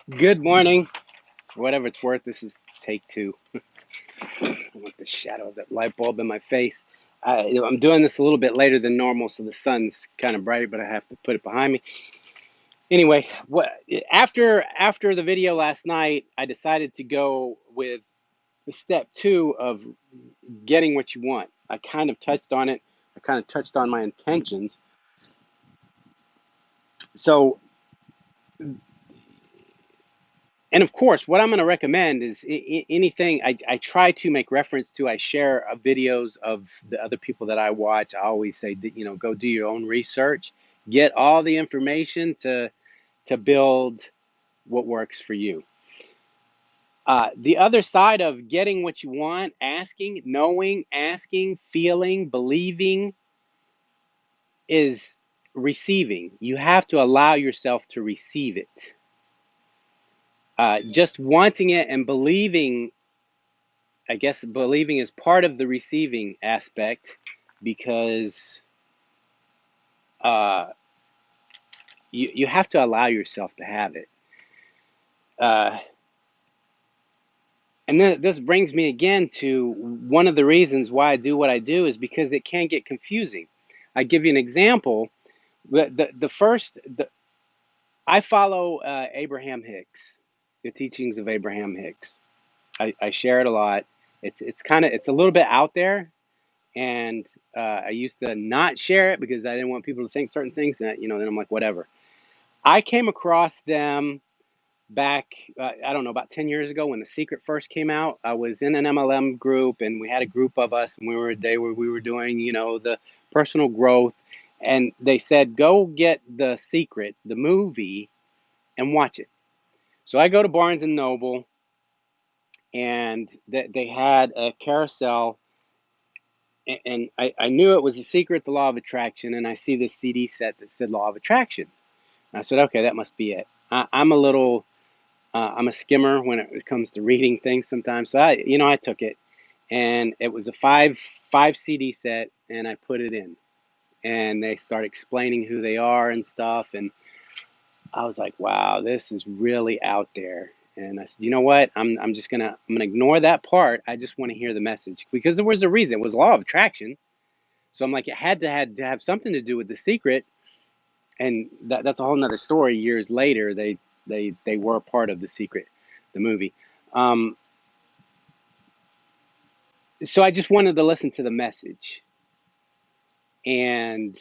Good morning. For whatever it's worth, this is take two. I want the shadow of that light bulb in my face. I'm doing this a little bit later than normal, so the sun's kind of bright, but I have to put it behind me. Anyway, after the video last night, I decided to go with the step two of getting what you want. I kind of touched on it. I kind of touched on my intentions. So, and of course, what I'm going to recommend is anything I try to make reference to. I share videos of the other people that I watch. I always say that, go do your own research, get all the information to build what works for you. The other side of getting what you want, asking, knowing, asking, feeling, believing, is receiving. You have to allow yourself to receive it. Just wanting it and believing, I guess believing is part of the receiving aspect, because uh, you have to allow yourself to have it. Uh, and then this brings me again to one of the reasons why I do what I do is because it can get confusing. I give you an example. I follow Abraham Hicks, the teachings of Abraham Hicks. I share it a lot. It's a little bit out there, and I used to not share it because I didn't want people to think certain things. And then I'm like, whatever. I came across them back, I don't know, about 10 years ago when The Secret first came out. I was in an MLM group, and we had a group of us, and we were a day where we were doing, the personal growth. And they said, go get The Secret, the movie, and watch it. So I go to Barnes and Noble, and they had a carousel, and I knew it was The Secret, the Law of Attraction, and I see this CD set that said Law of Attraction. And I said, okay, that must be it. I'm a skimmer when it comes to reading things sometimes. So I took it, and it was a five CD set, and I put it in, and they start explaining who they are and stuff, and I was like, wow, this is really out there. And I said, you know what? I'm gonna ignore that part. I just want to hear the message, because there was a reason. It was Law of Attraction. So I'm like, it had to have something to do with The Secret, and that's a whole nother story. Years later, they were a part of The Secret, the movie. Um, so I just wanted to listen to the message, and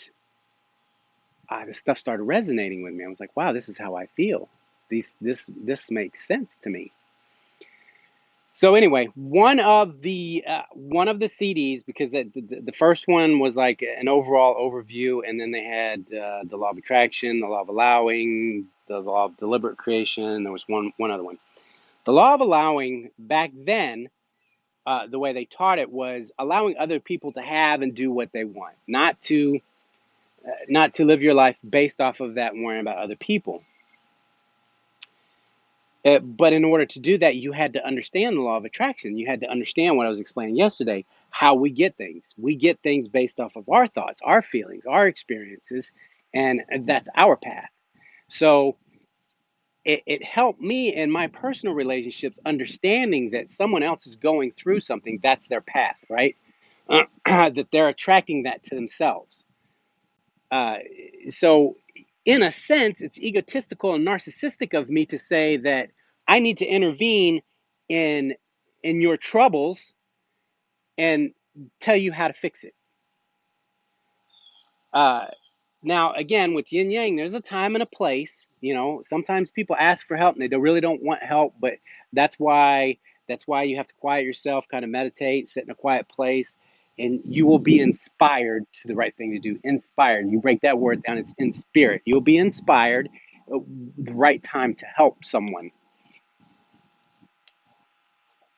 the stuff started resonating with me. I was like, wow, this is how I feel. This makes sense to me. So anyway, one of the CDs, because the first one was like an overall overview, and then they had the Law of Attraction, the Law of Allowing, the Law of Deliberate Creation. There was one other one. The Law of Allowing, back then, the way they taught it was allowing other people to have and do what they want, not to live your life based off of that and worrying about other people. But in order to do that, you had to understand the law of attraction. You had to understand what I was explaining yesterday, how we get things. We get things based off of our thoughts, our feelings, our experiences, and that's our path. So it helped me in my personal relationships, understanding that someone else is going through something, that's their path, right? That they're attracting that to themselves. Uh, so, in a sense, it's egotistical and narcissistic of me to say that I need to intervene in your troubles and tell you how to fix it. Uh, Now, again, with yin yang, there's a time and a place. Sometimes people ask for help and they really don't want help, but that's why you have to quiet yourself, kind of meditate, sit in a quiet place, and you will be inspired to the right thing to do. Inspired. You break that word down, it's in spirit. You'll be inspired the right time to help someone.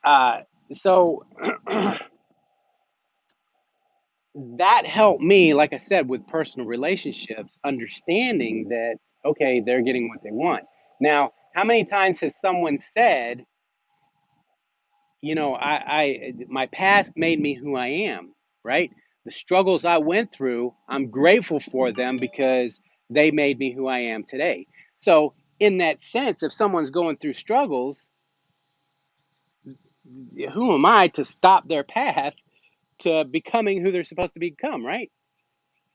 Uh, so that helped me, like I said, with personal relationships, understanding that, okay, they're getting what they want. Now, how many times has someone said, my past made me who I am, right? The struggles I went through, I'm grateful for them because they made me who I am today. So in that sense, if someone's going through struggles, who am I to stop their path to becoming who they're supposed to become, right?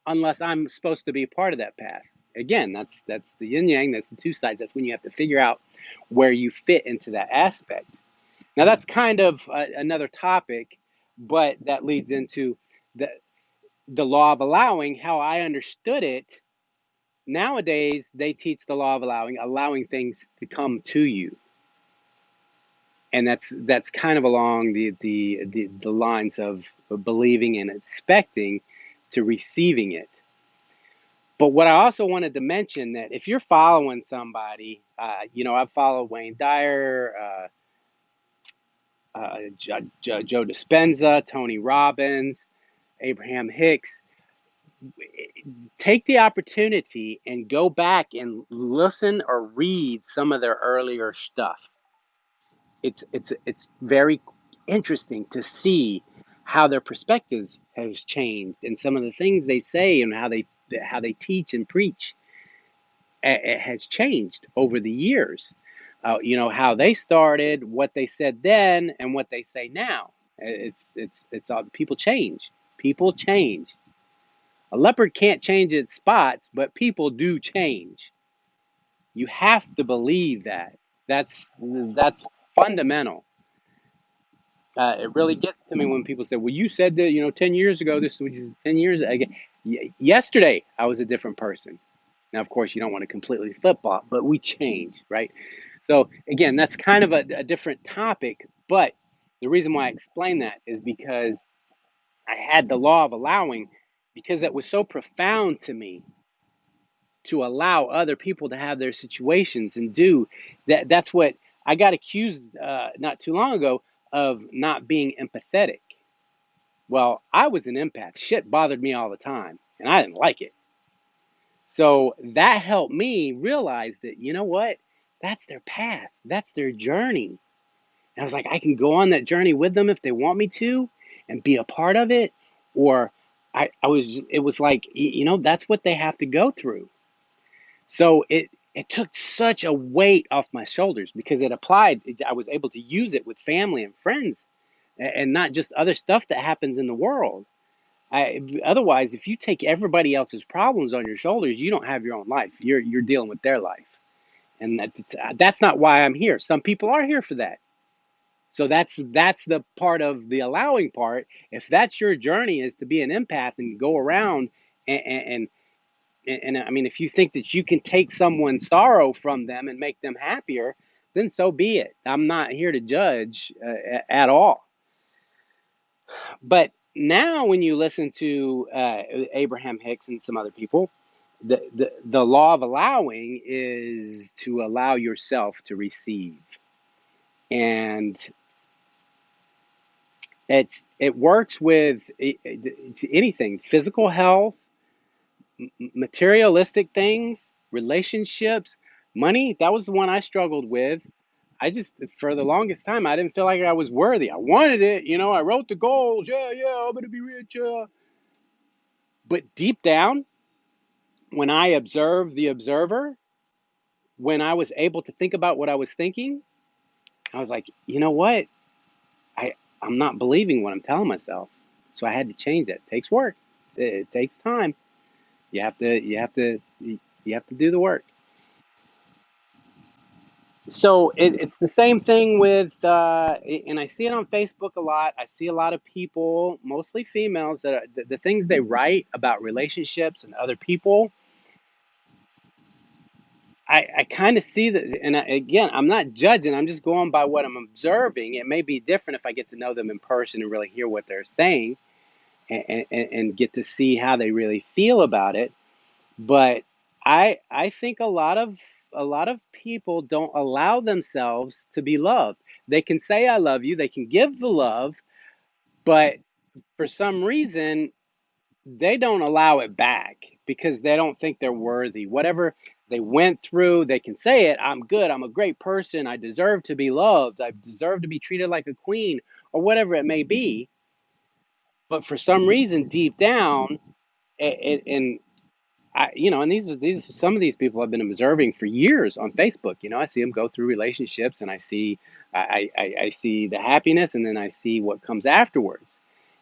Unless I'm supposed to be part of that path. Again, that's the yin yang, that's the two sides. That's when you have to figure out where you fit into that aspect. Now that's kind of another topic, but that leads into the the law of allowing. How I understood it, nowadays they teach the law of allowing things to come to you, and that's kind of along the lines of believing and expecting to receiving it. But what I also wanted to mention, that if you're following somebody, I've followed Wayne Dyer, Joe Dispenza, Tony Robbins, Abraham Hicks. Take the opportunity and go back and listen or read some of their earlier stuff. It's very interesting to see how their perspectives has changed, and some of the things they say and how they teach and preach, it has changed over the years. How they started, what they said then, and what they say now. It's all, people change. People change. A leopard can't change its spots, but people do change. You have to believe that. That's fundamental. It really gets to me when people say, "Well, you said that 10 years ago. This was 10 years ago. Yesterday, I was a different person." Now, of course, you don't want to completely flip flop, but we change, right? So again, that's kind of a different topic. But the reason why I explain that is because I had the law of allowing, because that was so profound to me, to allow other people to have their situations and do that. That's what I got accused not too long ago of, not being empathetic. Well, I was an empath. Shit bothered me all the time, and I didn't like it. So that helped me realize that, you know what? That's their path. That's their journey. And I was like, I can go on that journey with them if they want me to and be a part of it. Or it was like, that's what they have to go through. So it took such a weight off my shoulders, because it applied. I was able to use it with family and friends, and not just other stuff that happens in the world. Otherwise, if you take everybody else's problems on your shoulders, you don't have your own life. You're dealing with their life, and that's not why I'm here. Some people are here for that. So that's the part of the allowing part. If that's your journey, is to be an empath and go around and and, and I mean, if you think that you can take someone's sorrow from them and make them happier, then so be it. I'm not here to judge at all. But now, when you listen to Abraham Hicks and some other people, the law of allowing is to allow yourself to receive, and it works with anything: physical health, materialistic things, relationships, money. That was the one I struggled with. I just, for the longest time, I didn't feel like I was worthy. I wanted it, I wrote the goals. Yeah, yeah, I'm gonna be rich. Yeah. But deep down, when I observed the observer, when I was able to think about what I was thinking, I was like, you know what? I I'm not believing what I'm telling myself. So I had to change that. It takes work. It takes time. You have to do the work. So it's the same thing with, and I see it on Facebook a lot. I see a lot of people, mostly females, that the things they write about relationships and other people. I kind of see that, and again, I'm not judging. I'm just going by what I'm observing. It may be different if I get to know them in person and really hear what they're saying, and get to see how they really feel about it. But I think a lot of people don't allow themselves to be loved. They can say I love you, they can give the love, but for some reason they don't allow it back, because they don't think they're worthy. Whatever they went through, they can say it. I'm good. I'm a great person. I deserve to be loved. I deserve to be treated like a queen, or whatever it may be. But for some reason, deep down, and and these some of these people I've been observing for years on Facebook. I see them go through relationships, and I see the happiness, and then I see what comes afterwards.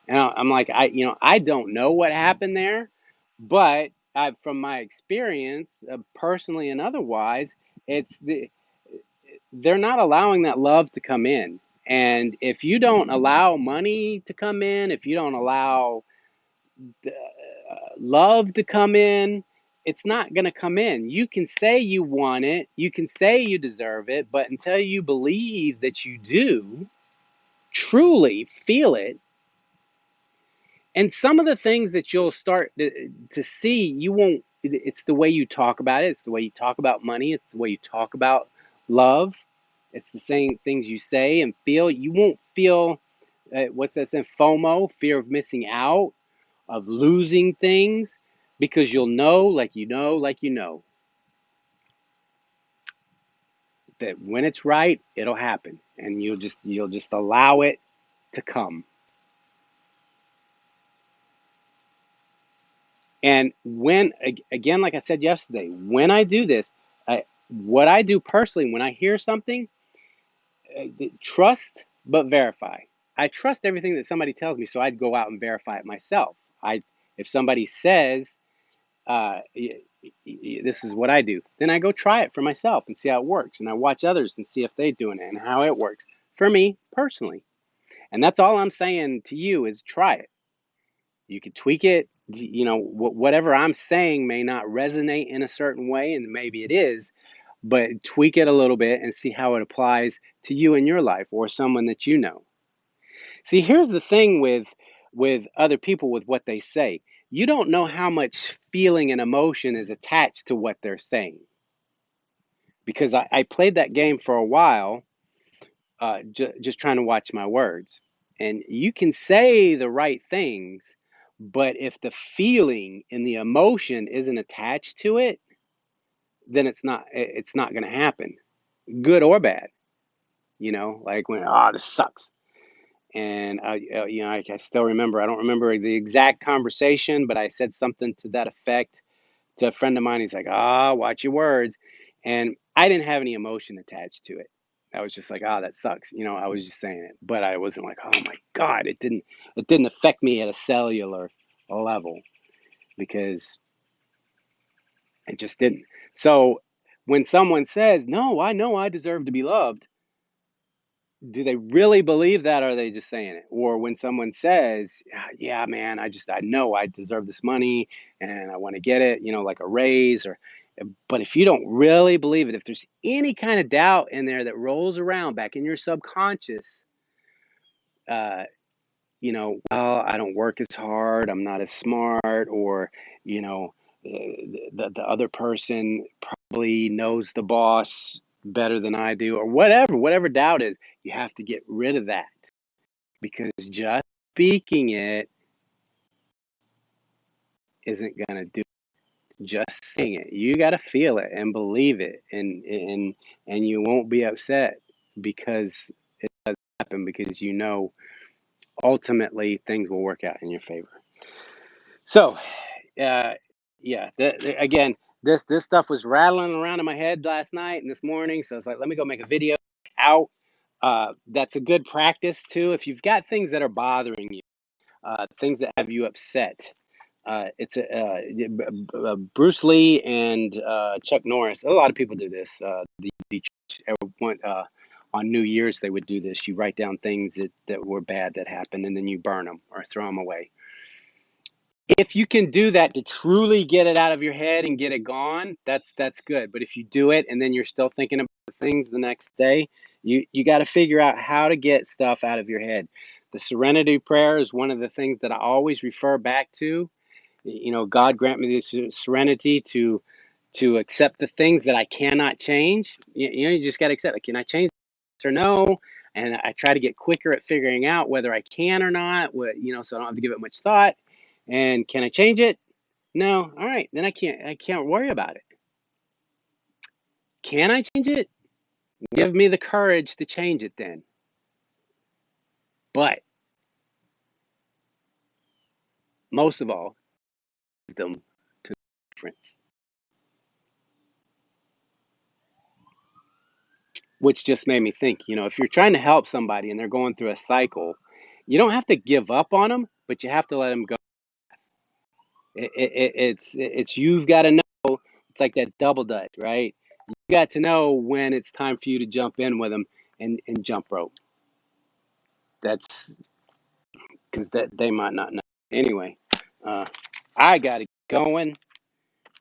And I'm like, I don't know what happened there, but from my experience, personally and otherwise, they're not allowing that love to come in. And if you don't allow money to come in, if you don't allow love to come in, it's not going to come in. You can say you want it, you can say you deserve it, but until you believe that you do truly feel it, and some of the things that you'll start to see, you won't, it's the way you talk about it, it's the way you talk about money, it's the way you talk about love, it's the same things you say and feel. You won't feel, what's that saying, FOMO, fear of missing out, of losing things, because you'll know, like you know, that when it's right, it'll happen, and you'll just allow it to come. And when, again, like I said yesterday, when I do this, what I do personally, when I hear something, trust but verify. I trust everything that somebody tells me, so I'd go out and verify it myself. If somebody says, this is what I do, then I go try it for myself and see how it works, and I watch others and see if they're doing it and how it works for me personally. And that's all I'm saying to you is try it. You could tweak it. Whatever I'm saying may not resonate in a certain way, and maybe it is, but tweak it a little bit and see how it applies to you in your life or someone that you know. See, here's the thing with other people, with what they say. You don't know how much feeling and emotion is attached to what they're saying, because I played that game for a while, just trying to watch my words. And you can say the right things, but if the feeling and the emotion isn't attached to it, then it's not going to happen, good or bad. Like when, this sucks. And I still remember. I don't remember the exact conversation, but I said something to that effect to a friend of mine. He's like, watch your words. And I didn't have any emotion attached to it. I was just like, that sucks. I was just saying it, but I wasn't like, oh my God, it didn't affect me at a cellular level, because it just didn't. So when someone says, no, I know I deserve to be loved, do they really believe that, or are they just saying it? Or when someone says, yeah, man, I know I deserve this money and I want to get it, like a raise, but if you don't really believe it, if there's any kind of doubt in there that rolls around back in your subconscious, uh, well, I don't work as hard, I'm not as smart, or, the other person probably knows the boss better than I do, or whatever doubt is, you have to get rid of that, because just speaking it isn't going to do it. Just saying it. You got to feel it and believe it, and you won't be upset because it does happen, because ultimately things will work out in your favor. So, uh, yeah, again, this stuff was rattling around in my head last night and this morning, so I was like, let me go make a video out. That's a good practice too. If you've got things that are bothering you, things that have you upset, it's Bruce Lee and Chuck Norris. A lot of people do this. On New Year's they would do this. You write down things that were bad that happened, and then you burn them or throw them away. If you can do that to truly get it out of your head and get it gone, that's good. But if you do it and then you're still thinking about things the next day, you got to figure out how to get stuff out of your head. The serenity prayer is one of the things that I always refer back to. God grant me the serenity to accept the things that I cannot change. You just got to accept it. Can I change this or no? And I try to get quicker at figuring out whether I can or not. So I don't have to give it much thought. And can I change it? No. All right, then I can't worry about it. Can I change it? Give me the courage to change it then. But most of all, wisdom to difference. Which just made me think, if you're trying to help somebody and they're going through a cycle, you don't have to give up on them, but you have to let them go. It's you've got to know. It's like that double dutch, right? You got to know when it's time for you to jump in with them and jump rope. That's because they might not know. Anyway, uh, I got to get going.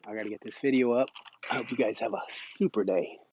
I got to get this video up. I hope you guys have a super day.